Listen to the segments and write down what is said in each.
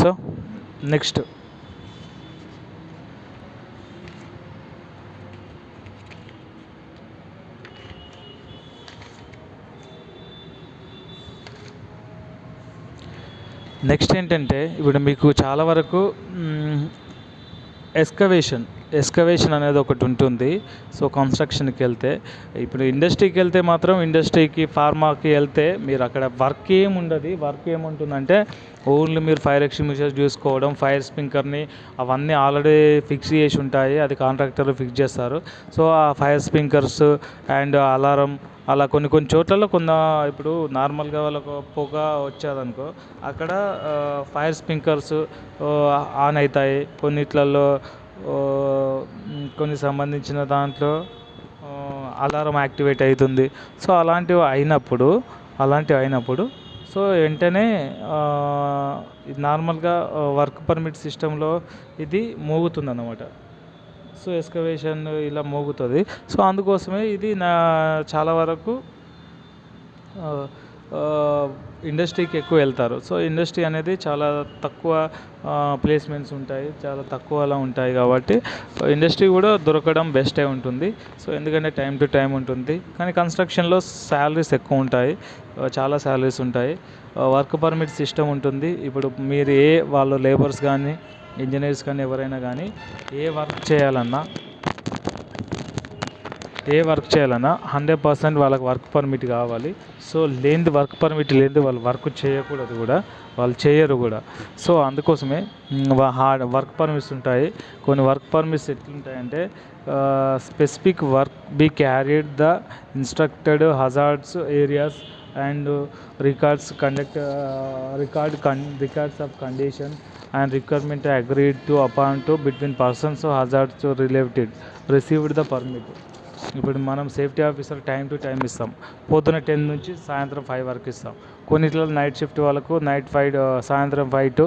So next ఏంటంటే ఇప్పుడు మీకు చాలా వరకు ఎస్కవేషన్ అనేది ఒకటి ఉంటుంది. సో కన్స్ట్రక్షన్కి వెళ్తే, ఇప్పుడు ఇండస్ట్రీకి వెళ్తే మాత్రం ఇండస్ట్రీకి ఫార్మాకి వెళ్తే మీరు అక్కడ వర్క్ ఏముండదు. వర్క్ ఏముంటుందంటే ఓన్లీ మీరు ఫైర్ ఎక్స్టింగ్విషర్స్ చూసుకోవడం, ఫైర్ స్ప్రింక్లర్ని అవన్నీ ఆల్రెడీ ఫిక్స్ చేసి ఉంటాయి, అది కాంట్రాక్టర్లు ఫిక్స్ చేస్తారు. సో ఆ ఫైర్ స్ప్రింక్లర్స్ అండ్ అలారం అలా కొన్ని కొన్ని చోట్లలో ఇప్పుడు నార్మల్గా వాళ్ళకు పొగ వచ్చేదనుకో, అక్కడ ఫైర్ స్ప్రింక్లర్స్ ఆన్ అవుతాయి. కొన్నిట్లలో కొన్ని సంబంధించిన దాంట్లో అలారం యాక్టివేట్ అవుతుంది. సో అలాంటివి అయినప్పుడు సో వెంటనే నార్మల్గా వర్క్ పర్మిట్ సిస్టంలో ఇది మోగుతుంది అన్నమాట. సో ఎస్కవేషన్ ఇలా మోగుతుంది. సో అందుకోసమే ఇది చాలా వరకు ఇండస్ట్రీకి ఎక్కువ వెళ్తారు. సో ఇండస్ట్రీ అనేది చాలా తక్కువ ప్లేస్మెంట్స్ ఉంటాయి, చాలా తక్కువ అలా ఉంటాయి కాబట్టి ఇండస్ట్రీ కూడా దొరకడం బెస్టే ఉంటుంది. సో ఎందుకంటే టైం టు టైం ఉంటుంది. కానీ కన్స్ట్రక్షన్లో శాలరీస్ ఎక్కువ ఉంటాయి, చాలా శాలరీస్ ఉంటాయి. వర్క్ పర్మిట్ సిస్టమ్ ఉంటుంది. ఇప్పుడు మీరు వాళ్ళు లేబర్స్ కానీ ఇంజనీర్స్ కానీ ఎవరైనా కానీ ఏ వర్క్ చేయాలన్నా 100% వాళ్ళకి వర్క్ పర్మిట్ కావాలి. సో వర్క్ పర్మిట్ లేనిది వాళ్ళు వర్క్ చేయకూడదు కూడా, వాళ్ళు చేయరు కూడా. సో అందుకోసమే వర్క్ పర్మిట్స్ ఉంటాయి. కొన్ని వర్క్ పర్మిట్స్ ఎట్లుంటాయంటే specific work be carried the instructed hazards areas and records of condition and requirement agreed to upon to between persons hazards related received the permit. ఇప్పుడు మనం safety officer time to time ఇస్తాం. పొద్దున 10 నుంచి సాయంత్రం 5 వరకు ఇస్తాం. కొన్నిట్లో నైట్ షిఫ్ట్ వాళ్ళకు సాయంత్రం 5 to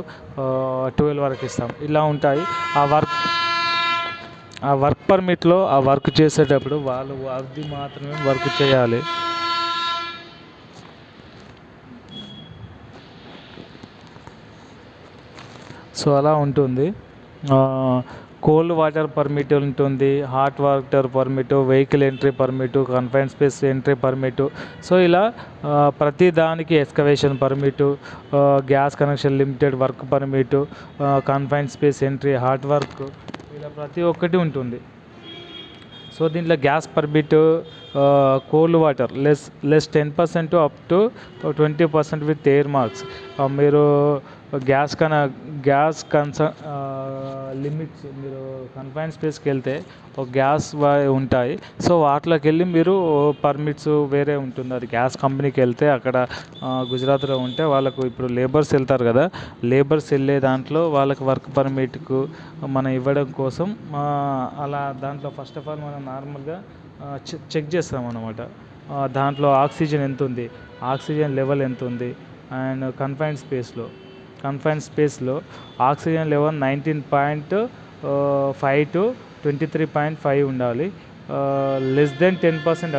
12 వరకు ఇస్తాం. ఇలా ఉంటాయి. ఆ వర్క్ పర్మిట్లో ఆ వర్క్ చేసేటప్పుడు వాళ్ళు అది మాత్రమే వర్క్ చేయాలి. సో అలా ఉంటుంది. కోల్డ్ వాటర్ పర్మిట్ ఉంటుంది, hot water permit, vehicle entry permit, confined space entry permit. So ఇలా ప్రతి దానికి excavation permit, gas connection limited work permit, confined space entry, hot work, ఇలా ప్రతి ఒక్కటి ఉంటుంది. సో దీంట్లో gas permit, cold water less 10% up to 20% with air marks. మీరు gas limits, మీరు కన్ఫైన్డ్ స్పేస్కి వెళ్తే ఒక గ్యాస్ ఉంటాయి. సో వాటిలోకి వెళ్ళి మీరు పర్మిట్స్ వేరే ఉంటుంది. అది గ్యాస్ కంపెనీకి వెళ్తే అక్కడ గుజరాత్లో ఉంటే వాళ్ళకు ఇప్పుడు లేబర్స్ వెళ్తారు కదా, లేబర్స్ వెళ్ళే దాంట్లో వాళ్ళకి వర్క్ పర్మిట్కు మనం ఇవ్వడం కోసం అలా దాంట్లో ఫస్ట్ ఆఫ్ ఆల్ మనం నార్మల్గా చెక్ చేస్తాం అన్నమాట. దాంట్లో ఆక్సిజన్ ఎంత ఉంది, ఆక్సిజన్ లెవెల్ ఎంత ఉంది, అండ్ కన్ఫైన్డ్ స్పేస్లో ఆక్సిజన్ లెవెల్ 19.5 to 23.5 ఉండాలి. Less than 10%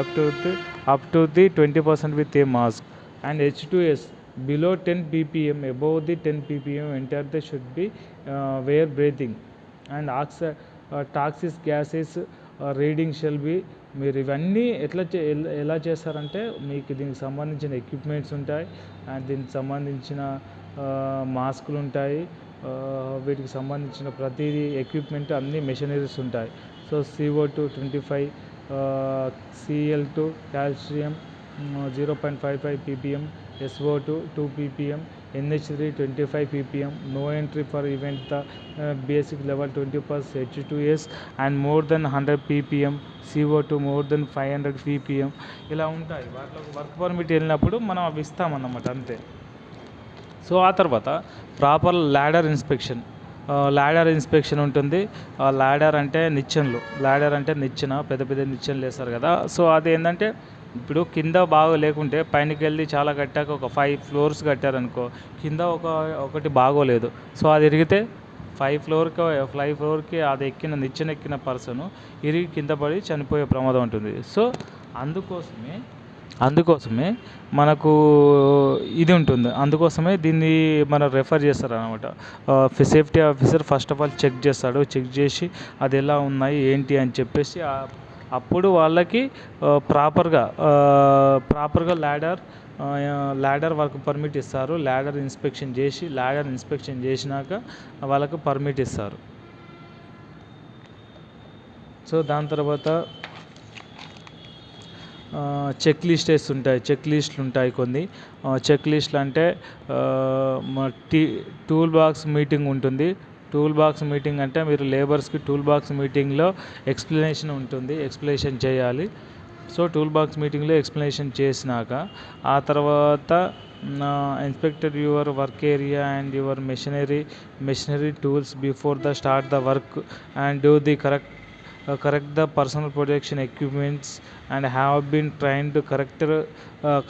up to the 20% with a mask. And H2S below 10 ppm, above the 10 ppm enter they should be where breathing. And toxic gases reading shall be. మీరు ఇవన్నీ ఎలా చేస్తారంటే మీకు దీనికి సంబంధించిన equipments ఉంటాయి, and దీనికి సంబంధించిన మాస్కులు ఉంటాయి, వీటికి సంబంధించిన ప్రతిదీ ఎక్విప్మెంట్ అన్నీ మెషినరీస్ ఉంటాయి. So CO2 25, Cl2 calcium 0.55 ppm, SO2 2 ppm, NH3 25 ppm, no entry for event the basic level 20% H2S and more than 100 ppm, CO2 more than 500 ppm. ఇలా ఉంటాయి. వాటిలో వర్క్ పర్మిట్ వెళ్ళినప్పుడు మనం అవి ఇస్తామన్నమాట, అంతే. సో ఆ తర్వాత ప్రాపర్ ల్యాడర్ ఇన్స్పెక్షన్ ఉంటుంది. ల్యాడర్ అంటే నిచ్చెన, పెద్ద పెద్ద నిచ్చెనలు వేస్తారు కదా. సో అది ఏంటంటే ఇప్పుడు కింద బాగా లేకుంటే పైనకి వెళ్ళి చాలా కట్టాక ఒక 5 floors కట్టారనుకో, కింద ఒకటి బాగోలేదు. సో అది ఇరిగితే 5 ఫ్లోర్కి అది నిచ్చెన ఎక్కిన పర్సన్ ఇరిగి కింద పడి చనిపోయే ప్రమాదం ఉంటుంది. సో అందుకోసమే అందుకోసమే మనకు ఇది ఉంటుంది. అందుకోసమే దీన్ని మనం రెఫర్ చేస్తారనమాట. Safety officer first of all check చేస్తాడు. చెక్ చేసి అది ఎలా ఉన్నాయి ఏంటి అని చెప్పేసి అప్పుడు వాళ్ళకి ప్రాపర్గా ల్యాడర్ వర్క్ పర్మిట్ ఇస్తారు. ల్యాడర్ ఇన్స్పెక్షన్ చేసినాక వాళ్ళకు పర్మిట్ ఇస్తారు. సో దాని తర్వాత చెక్ లిస్టులు ఉంటాయి కొన్ని. చెక్ లిస్టులు అంటే టూల్ బాక్స్ మీటింగ్ ఉంటుంది. టూల్ బాక్స్ మీటింగ్ అంటే మీరు లేబర్స్కి టూల్ బాక్స్ మీటింగ్లో ఎక్స్ప్లెనేషన్ చేయాలి. సో టూల్ బాక్స్ మీటింగ్లో ఎక్స్ప్లెనేషన్ చేసినాక ఆ తర్వాత inspector your work area and your machinery tools before the start the work and do the correct the personal protection equipments and have been trained to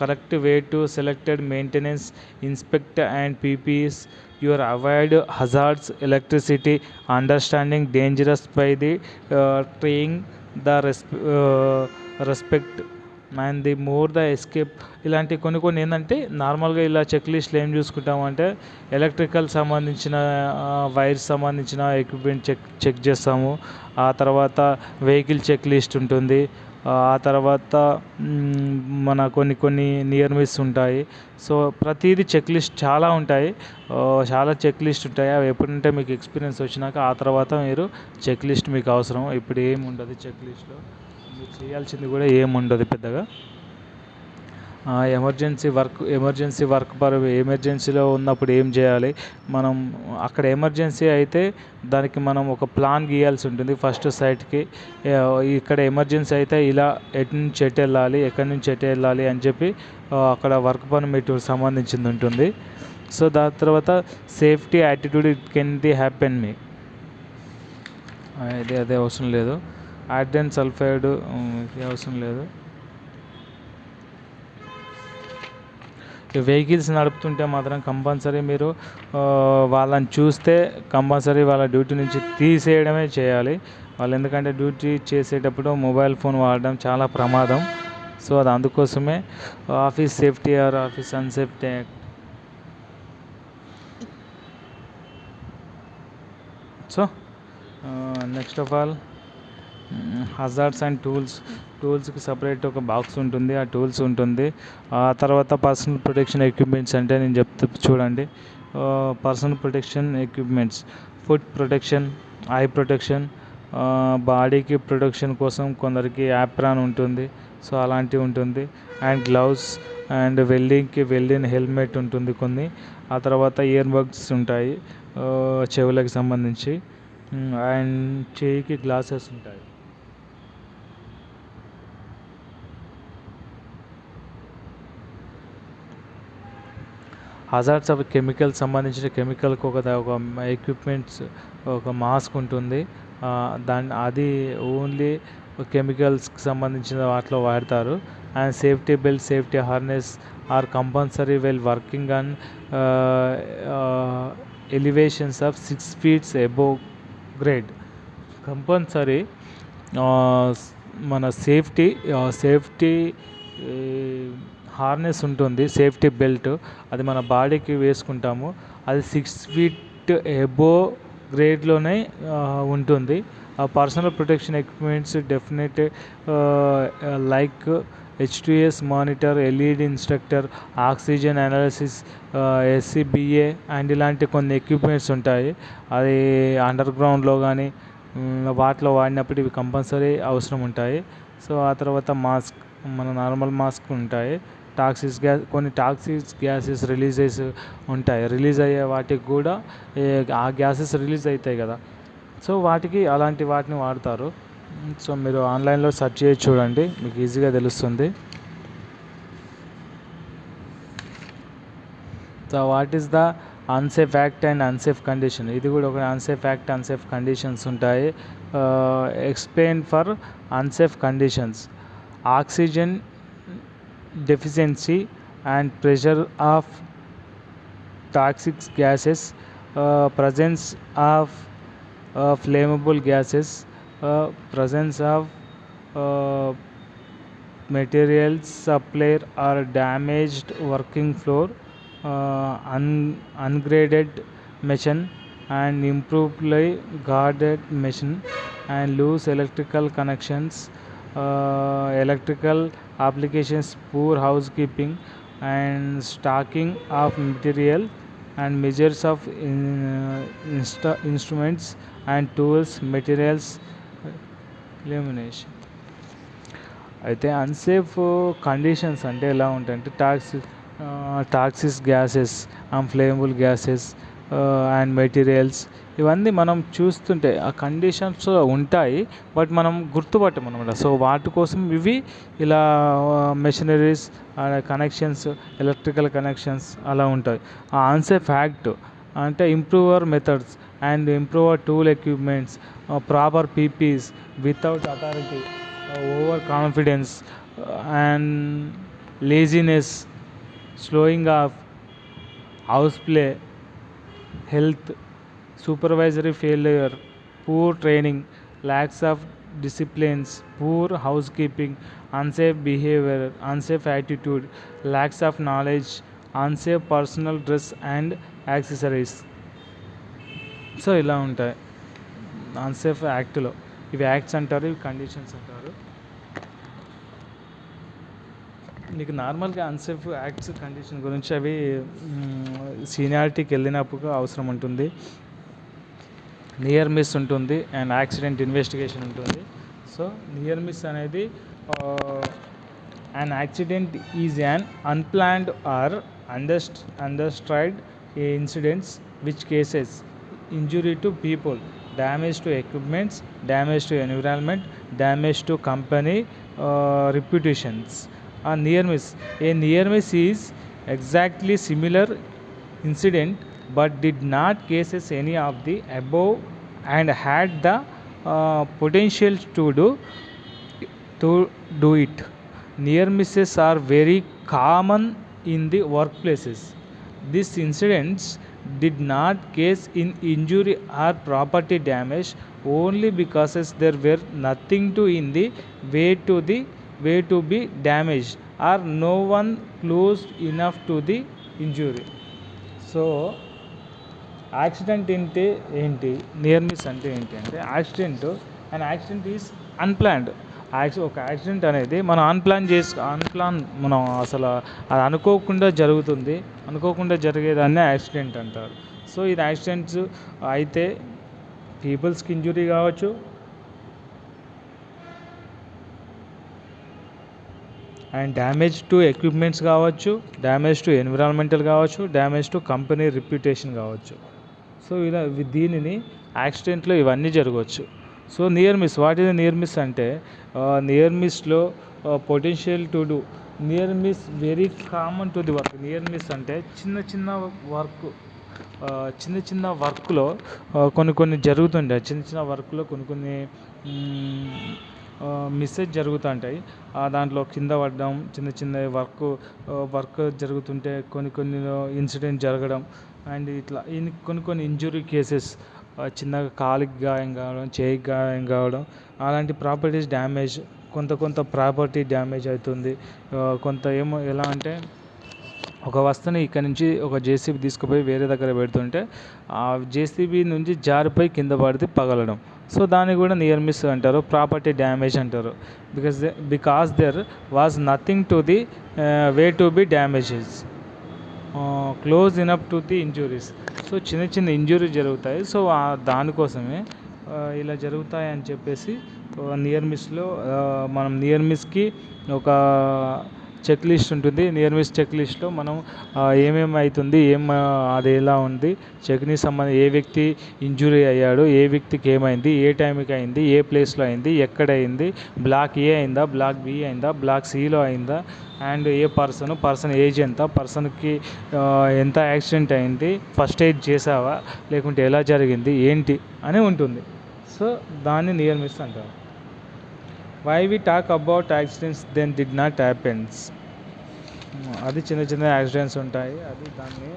correct way to selected maintenance inspect and PPEs. You are avoid hazards electricity understanding dangerous by the trying the respect and the more the escape. ఇలాంటి కొన్ని ఏంటంటే నార్మల్గా ఇలా check లిస్ట్లు ఏం చూసుకుంటామంటే electrical సంబంధించిన wires సంబంధించిన equipment check చేస్తాము. ఆ తర్వాత వెహికల్ చెక్ లిస్ట్ ఉంటుంది. ఆ తర్వాత మన కొన్ని నియర్ మిస్ ఉంటాయి. సో ప్రతిదీ చెక్ లిస్ట్ చాలా ఉంటాయి. చాలా చెక్ లిస్ట్ ఉంటాయి. అవి ఎప్పుడంటే మీకు ఎక్స్పీరియన్స్ వచ్చినాక ఆ తర్వాత మీరు చెక్ లిస్ట్ మీకు అవసరం. ఇప్పుడు ఏమి ఉండదు చెక్ లిస్ట్లో, మీరు చేయాల్సింది కూడా ఏముండదు పెద్దగా. ఎమర్జెన్సీలో ఉన్నప్పుడు ఏం చేయాలి, మనం అక్కడ ఎమర్జెన్సీ అయితే దానికి మనం ఒక ప్లాన్ గీయాల్సి ఉంటుంది ఫస్ట్ సైట్కి. ఇక్కడ ఎమర్జెన్సీ అయితే ఇలా ఎక్కడి నుంచి ఎటు వెళ్ళాలి అని చెప్పి అక్కడ వర్క్ పర్మిట్ సంబంధించింది ఉంటుంది. సో దాని తర్వాత safety attitude it can the happen me, అదే అవసరం లేదు. హైడ్రోజన్ సల్ఫైడ్ అవసరం లేదు. వెహికల్స్ నడుపుతుంటే మాత్రం కంపల్సరీ మీరు వాళ్ళని చూస్తే కంపల్సరీ వాళ్ళ డ్యూటీ నుంచి తీసేయడమే చేయాలి వాళ్ళు. ఎందుకంటే డ్యూటీ చేసేటప్పుడు మొబైల్ ఫోన్ వాడడం చాలా ప్రమాదం. సో అది అందుకోసమే office safety or office unsafety act. So next of all hazards and టూల్స్కి సపరేట్ ఒక బాక్స్ ఉంటుంది, ఆ టూల్స్ ఉంటుంది. ఆ తర్వాత పర్సనల్ ప్రొటెక్షన్ ఎక్విప్మెంట్స్ అంటే నేను చూడండి. Personal protection equipments, foot protection, eye protection, బాడీకి ప్రొటెక్షన్ కోసం కొందరికి యాప్రాన్ ఉంటుంది. సో అలాంటివి ఉంటుంది. And gloves and welding helmet ఉంటుంది కొన్ని. ఆ తర్వాత ఇయర్ బగ్స్ ఉంటాయి చెవులకు సంబంధించి. అండ్ చేయికి గ్లాసెస్ ఉంటాయి. హజార్డ్స్ ఆఫ్ కెమికల్ సంబంధించిన కెమికల్కి ఒక ఎక్విప్మెంట్స్ ఒక మాస్క్ ఉంటుంది. అది ఓన్లీ కెమికల్స్కి సంబంధించిన వాటిలో వాడతారు. And safety belt, safety harness are compulsory well working on elevations of 6 feet above grade. Compulsory మన సేఫ్టీ హార్నెస్ ఉంటుంది, సేఫ్టీ బెల్ట్, అది మన బాడీకి వేసుకుంటాము. అది 6 feet అబోవ్ గ్రేడ్లోనే ఉంటుంది. ఆ personal protection equipments definite like H2S monitor, LED instructor, oxygen analysis, SCBA and ఇలాంటి కొన్ని ఎక్విప్మెంట్స్ ఉంటాయి. అది అండర్ గ్రౌండ్లో కానీ వాటిలో వాడినప్పుడు ఇవి కంపల్సరీ అవసరం ఉంటాయి. సో ఆ తర్వాత మన నార్మల్ మాస్క్ ఉంటాయి. కొన్ని టాక్సిక్ గ్యాసెస్ రిలీజ్ అయ్యే వాటికి కూడా ఆ గ్యాసెస్ రిలీజ్ అవుతాయి కదా, సో వాటిని వాడతారు. సో మీరు ఆన్లైన్లో సెర్చ్ చేసి చూడండి, మీకు ఈజీగా తెలుస్తుంది. So what is the unsafe act and unsafe condition, ఇది కూడా ఒక అన్సేఫ్ యాక్ట్, అన్సేఫ్ కండిషన్స్ ఉంటాయి. Explain for unsafe conditions: oxygen deficiency and pressure of toxic gases, presence of flammable gases, presence of materials supply or damaged working floor, ungraded machine and improperly guarded machine, and loose electrical connections, electrical applications, poor housekeeping and stocking of material, and measures of instruments and tools, materials elimination. అయితే unsafe conditions అంటే ఎలా ఉంటాయంటే టాక్సిస్ gases, అన్ఫ్లేమబుల్ gases and materials, ఇవన్నీ మనం చూస్తుంటే ఆ conditions ఉంటాయి, but మనం గుర్తుపట్టం అనమాట. సో వాటి కోసం ఇవి ఇలా మెషినరీస్, కనెక్షన్స్, ఎలక్ట్రికల్ కనెక్షన్స్ అలా ఉంటాయి. ఆ అన్సేఫ్ యాక్ట్ అంటే ఇంప్రూవర్ methods and ఇంప్రూవర్ tool equipments, proper PPs without authority, over confidence and laziness, slowing of, house play, health, supervisory failure, poor training, lacks of disciplines, poor housekeeping, unsafe behavior, unsafe attitude, lacks of knowledge, unsafe personal dress and accessories. So ఇలా ఉంటాయి unsafe యాక్ట్లో. ఇవి acts అంటారు, ఇవి conditions అంటారు. నీకు నార్మల్గా unsafe acts condition గురించి అవి సీనియారిటీకి వెళ్ళినప్పుడు అవసరం ఉంటుంది. నియర్ మిస్ ఉంటుంది అండ్ యాక్సిడెంట్ ఇన్వెస్టిగేషన్ ఉంటుంది. సో నియర్ మిస్ అనేది an accident is an unplanned or understride incidents which causes injury to people, damage to equipments, damage to environment, damage to company reputations. A near miss is exactly similar incident but did not cases any of the above and had the potential to do it. Near misses are very common in the workplaces. These incidents did not cause in injury or property damage only because there were nothing to in the way to be damaged or no one close enough to the injury. So accident అంటే ఏంటి, near miss అంటే ఏంటి అంటే accident is unplanned. ఒక accident అనేది మనం మనం అసలు అది అనుకోకుండా జరిగేదాన్ని యాక్సిడెంట్ అంటారు. సో ఇది యాక్సిడెంట్స్ అయితే పీపుల్స్కి ఇంజురీ కావచ్చు, అండ్ డ్యామేజ్ టు ఎక్విప్మెంట్స్ కావచ్చు, డ్యామేజ్ టు ఎన్విరాన్మెంటల్ కావచ్చు, డ్యామేజ్ టు కంపెనీ రిప్యుటేషన్ కావచ్చు. సో ఇలా దీనిని యాక్సిడెంట్లో ఇవన్నీ జరగవచ్చు. So near miss, what is near miss అంటే నియర్ మిస్లో potential to do, near miss very common to the work. Near miss అంటే చిన్న వర్క్లో కొన్ని జరుగుతుంటాయి. చిన్న వర్క్లో కొన్ని మిస్సెస్ జరుగుతుంటాయి. దాంట్లో కింద పడడం, చిన్న వర్క్ జరుగుతుంటే కొన్ని ఇన్సిడెంట్ జరగడం, అండ్ ఇట్లా కొన్ని ఇంజురీ కేసెస్, చిన్నగా కాలికి గాయం కావడం, చేయికి గాయం కావడం, అలాంటి ప్రాపర్టీస్ డ్యామేజ్, కొంత ప్రాపర్టీ డ్యామేజ్ అవుతుంది. కొంత ఎలా అంటే ఒక వస్తువుని ఇక్కడ నుంచి ఒక జేసీబీ తీసుకుపోయి వేరే దగ్గర పెడుతుంటే ఆ జేసీబీ నుంచి జారిపోయి కింద పడితే పగలడం. సో దాన్ని కూడా నియర్ మిస్ అంటారు, ప్రాపర్టీ డ్యామేజ్ అంటారు. Because there was nothing to the way to be damages, close enough to the injuries. So చిన్న ఇంజురీ జరుగుతాయి. సో దానికోసమే ఇలా జరుగుతాయి అని చెప్పేసి నియర్ మిస్లో మనం నియర్ మిస్కి ఒక చెక్ లిస్ట్ ఉంటుంది. నియర్ మిస్ చెక్ లిస్ట్లో మనం ఏమేమి అవుతుంది, అది ఎలా ఉంది, చెక్ని సంబంధించి ఏ వ్యక్తి ఇంజురీ అయ్యాడు, ఏ వ్యక్తికి ఏమైంది, ఏ టైంకి అయింది, ఏ ప్లేస్లో అయింది, ఎక్కడ అయింది, బ్లాక్ ఏ అయిందా, బ్లాక్ బి అయిందా, బ్లాక్ సిలో అయిందా, అండ్ ఏ పర్సన్ ఏజ్ ఎంత, పర్సన్కి ఎంత యాక్సిడెంట్ అయింది, ఫస్ట్ ఎయిడ్ చేసావా లేకుంటే ఎలా జరిగింది ఏంటి అని ఉంటుంది. సో దాన్ని నియర్ మిస్ అంటారు. Why we talk about accidents then did not happens. అది చిన్న యాక్సిడెంట్స్ ఉంటాయి, అది దాన్ని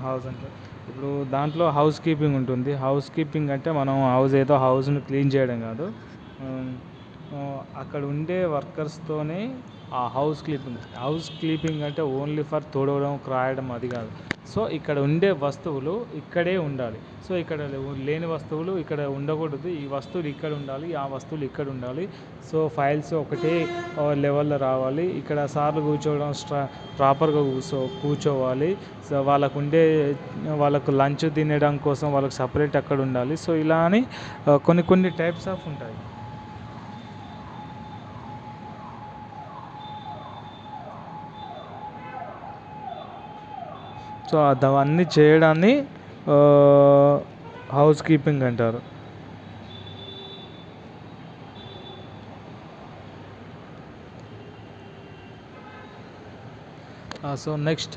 హౌస్ అంటారు. ఇప్పుడు దాంట్లో హౌస్ కీపింగ్ ఉంటుంది. హౌస్ కీపింగ్ అంటే మనం హౌస్ని క్లీన్ చేయడం కాదు, అక్కడ ఉండే వర్కర్స్తోనే ఆ హౌస్ క్లీపింగ్ అంటే ఓన్లీ ఫర్ తుడవడం రాయడం అది కాదు. సో ఇక్కడ ఉండే వస్తువులు ఇక్కడే ఉండాలి. సో ఇక్కడ లేని వస్తువులు ఇక్కడ ఉండకూడదు. ఈ వస్తువులు ఇక్కడ ఉండాలి, ఆ వస్తువులు ఇక్కడ ఉండాలి. సో ఫైల్స్ ఒకటే లెవెల్లో రావాలి. ఇక్కడ సార్లు కూర్చోవడం ప్రాపర్గా కూర్చోవాలి. సో వాళ్ళకు లంచ్ తినడం కోసం వాళ్ళకి సపరేట్ అక్కడ ఉండాలి. సో ఇలా అని కొన్ని టైప్స్ ఆఫ్ ఉంటాయి. సో అవన్నీ చేయడాన్ని హౌస్ కీపింగ్ అంటారు. సో నెక్స్ట్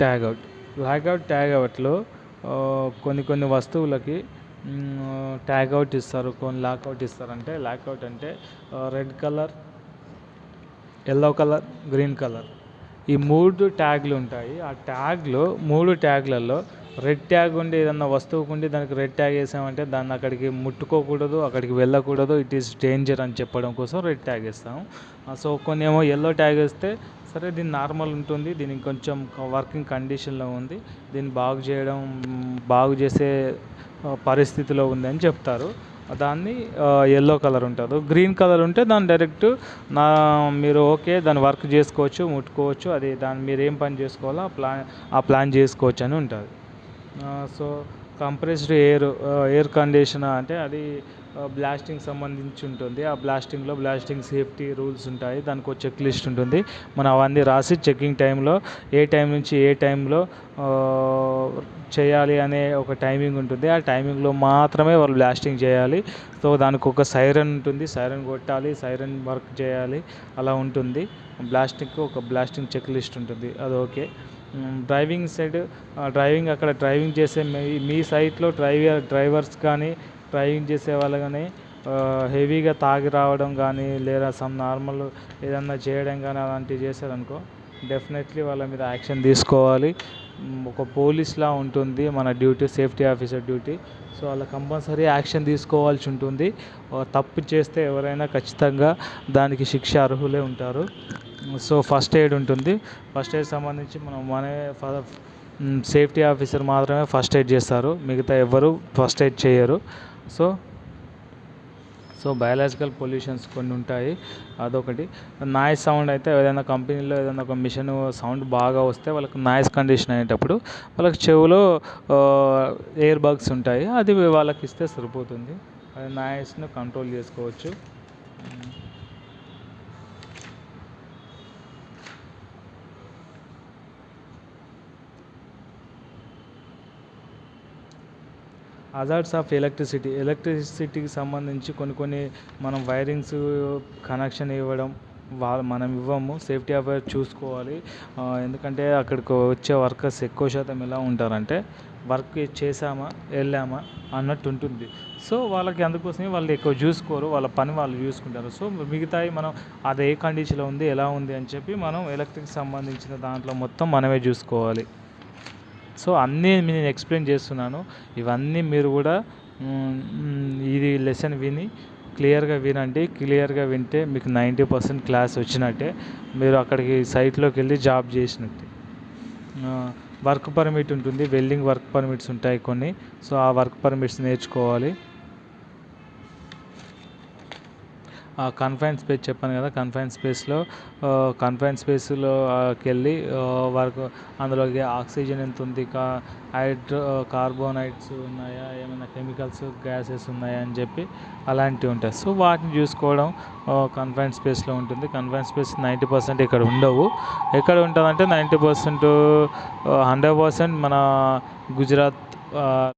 ట్యాగ్ అవుట్లో కొన్ని వస్తువులకి ట్యాగ్ అవుట్ ఇస్తారు, కొన్ని లాక్అవుట్ ఇస్తారు. అంటే లాక్అవుట్ అంటే red colour, yellow colour, green colour ఈ 3 ట్యాగ్లు ఉంటాయి. ఆ ట్యాగ్లో 3 ట్యాగ్లలో రెడ్ ట్యాగ్ ఉండి ఏదన్నా వస్తువుకు ఉండి దానికి రెడ్ ట్యాగ్ వేసామంటే దాన్ని అక్కడికి ముట్టుకోకూడదు, అక్కడికి వెళ్ళకూడదు, ఇట్ ఈస్ డేంజర్ అని చెప్పడం కోసం రెడ్ ట్యాగ్ వేస్తాము. సో కొన్ని ఏమో ఎల్లో ట్యాగ్ వేస్తే సరే దీన్ని నార్మల్ ఉంటుంది, దీనికి కొంచెం వర్కింగ్ కండిషన్లో ఉంది, దీన్ని బాగు చేసే పరిస్థితిలో ఉంది అని చెప్తారు. దాన్ని ఎల్లో కలర్ ఉంటుంది. గ్రీన్ కలర్ ఉంటే దాన్ని డైరెక్ట్ మీరు ఓకే దాన్ని వర్క్ చేసుకోవచ్చు, ముట్టుకోవచ్చు, అది దాన్ని మీరు ఏం పని చేసుకోవాలో ఆ ప్లాన్ చేసుకోవచ్చు అని ఉంటుంది. సో కంప్రెస్డ్ ఎయిర్ కండిషనర్ అంటే అది బ్లాస్టింగ్ సంబంధించి ఉంటుంది. ఆ బ్లాస్టింగ్ సేఫ్టీ రూల్స్ ఉంటాయి, దానికి ఒక చెక్ లిస్ట్ ఉంటుంది. మనం అవన్నీ రాసి చెక్కింగ్ టైంలో ఏ టైం నుంచి ఏ టైంలో చేయాలి అనే ఒక టైమింగ్ ఉంటుంది. ఆ టైమింగ్లో మాత్రమే వాళ్ళు బ్లాస్టింగ్ చేయాలి. సో దానికి ఒక సైరన్ ఉంటుంది, సైరన్ కొట్టాలి, సైరన్ వర్క్ చేయాలి, అలా ఉంటుంది. బ్లాస్టింగ్ చెక్ లిస్ట్ ఉంటుంది, అది ఓకే. అక్కడ డ్రైవింగ్ చేసే మీ సైట్లో డ్రైవర్స్ కానీ డ్రైవింగ్ చేసే వాళ్ళు కానీ హెవీగా తాగి రావడం కానీ లేదా నార్మల్ ఏదన్నా చేయడం కానీ అలాంటివి చేశారనుకో డెఫినెట్లీ వాళ్ళ మీద యాక్షన్ తీసుకోవాలి. ఒక పోలీస్లా ఉంటుంది మన duty, safety officer duty. So వాళ్ళ కంపల్సరీ యాక్షన్ తీసుకోవాల్సి ఉంటుంది. తప్పు చేస్తే ఎవరైనా ఖచ్చితంగా దానికి శిక్ష అర్హులే ఉంటారు. సో ఫస్ట్ ఎయిడ్ ఉంటుంది. ఫస్ట్ ఎయిడ్ సంబంధించి మన సేఫ్టీ ఆఫీసర్ మాత్రమే ఫస్ట్ ఎయిడ్ చేస్తారు, మిగతా ఎవరు ఫస్ట్ ఎయిడ్ చేయరు. సో బయాలజికల్ పొల్యూషన్స్ కొన్ని ఉంటాయి, అదొకటి. నాయిస్ సౌండ్ అయితే ఏదైనా కంపెనీలో ఏదైనా ఒక మిషన్ సౌండ్ బాగా వస్తే వాళ్ళకి నాయిస్ కండిషన్ అయ్యేటప్పుడు వాళ్ళకి చెవులో ఎయిర్ బగ్స్ ఉంటాయి, అది వాళ్ళకి ఇస్తే సరిపోతుంది. అది నాయిస్ను కంట్రోల్ చేసుకోవచ్చు. హజార్డ్స్ ఆఫ్ ఎలక్ట్రిసిటీకి సంబంధించి కొన్ని మనం వైరింగ్స్ కనెక్షన్ ఇవ్వడం మనం ఇవ్వము, సేఫ్టీ ఆఫీసర్ చూసుకోవాలి. ఎందుకంటే అక్కడికి వచ్చే వర్కర్స్ ఎక్కువ శాతం ఎలా ఉంటారంటే వర్క్ చేసామా వెళ్ళామా అన్నట్టు ఉంటుంది. సో వాళ్ళకి అందుకోసమే వాళ్ళు ఎక్కువ చూసుకోరు, వాళ్ళ పని వాళ్ళు చూసుకుంటారు. సో మిగతాయి మనం అది ఏ కండిషన్లో ఉంది ఎలా ఉంది అని చెప్పి మనం ఎలక్ట్రిక్ సంబంధించిన దాంట్లో మొత్తం మనమే చూసుకోవాలి. సో అన్నీ నేను ఎక్స్ప్లెయిన్ చేస్తున్నాను, ఇవన్నీ మీరు కూడా ఇది లెసన్ క్లియర్గా వినండి. క్లియర్గా వింటే మీకు 90% క్లాస్ వచ్చినట్టే, మీరు అక్కడికి సైట్లోకి వెళ్ళి జాబ్ చేసినట్టే. వర్క్ పర్మిట్ ఉంటుంది, వెల్డింగ్ వర్క్ పర్మిట్స్ ఉంటాయి కొన్ని. సో ఆ వర్క్ పర్మిట్స్ నేర్చుకోవాలి. కన్ఫైన్ స్పేస్ చెప్పాను కదా, కన్ఫైన్ స్పేస్లోకి వెళ్ళి వర్క్ అందులోకి ఆక్సిజన్ ఎంత ఉంది, కార్బోనైట్స్ ఉన్నాయా, ఏమైనా కెమికల్స్ గ్యాసెస్ ఉన్నాయా అని చెప్పి అలాంటివి ఉంటాయి. సో వాటిని చూసుకోవడం కన్ఫైన్ స్పేస్లో ఉంటుంది. కన్ఫైన్ స్పేస్ 90% ఇక్కడ ఉండవు. ఎక్కడ ఉంటుందంటే 90% 100% మన గుజరాత్